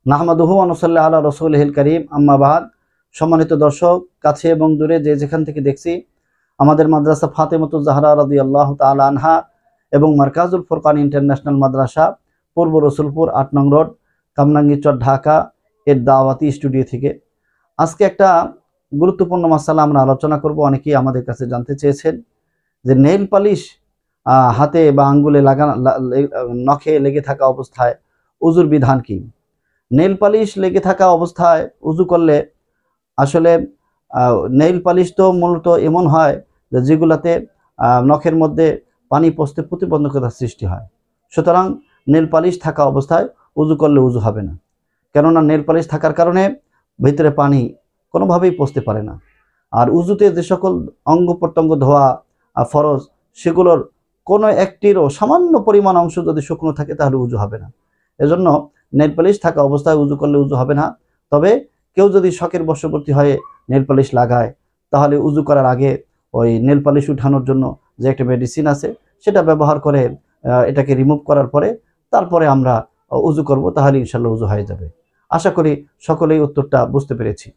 নাহমাদুহু ওয়া নুসাল্লি আলা রাসূলিহিল কারীম, আম্মা বাদ। সম্মানিত দর্শক, কাছে এবং দূরে যে যেখান থেকে দেখছি, আমাদের মাদ্রাসা ফাতেমাতুজ জাহরা রাদিয়াল্লাহু তাআলা আনহা এবং মারকাজুল ফুরকান ইন্টারন্যাশনাল মাদ্রাসা, পূর্ব রসুলপুর ৮ নং রোড, কামরাঙ্গীরচর, ঢাকা এর দাওয়াতি স্টুডিও থেকে আজকে একটা গুরুত্বপূর্ণ মাসালা আমরা আলোচনা করব। অনেকেই আমাদের কাছে জানতে চেয়েছেন যে নেইল পালিশ হাতে বা আঙ্গুলে নখে লেগে থাকা অবস্থায় উজুর বিধান কি। নেইল পালিশ লেগে থাকা অবস্থায় উজু করলে আসলে নেইল পালিশ তো মূলত এমন হয় যে যেগুলাতে নখের মধ্যে পানি পৌঁছতে প্রতিবন্ধকতার সৃষ্টি হয়। সুতরাং নেইল পালিশ থাকা অবস্থায় উজু করলে উজু হবে না, কেননা নেইল পালিশ থাকার কারণে ভিতরে পানি কোনোভাবেই পৌঁছতে পারে না। আর উজুতে যে সকল অঙ্গ প্রত্যঙ্গ ধোয়া ফরজ, সেগুলোর কোনো একটিরও সামান্য পরিমাণ অংশ যদি শুকনো থাকে তাহলে উজু হবে না। এজন্য নেইল পালিশ থাকা অবস্থায় উজু করলে উজু হবে না। তবে কেউ যদি শখের বশবর্তী হয়ে নেইল পালিশ লাগায়, তাহলে উজু করার আগে ওই নেইল পালিশ উঠানোর জন্য যে একটা মেডিসিন আছে সেটা ব্যবহার করে এটাকে রিমুভ করার পরে তারপরে আমরা উজু করব, তাহলে ইনশাল্লাহ উজু হয়ে যাবে। আশা করি সকলেই উত্তরটা বুঝতে পেরেছি।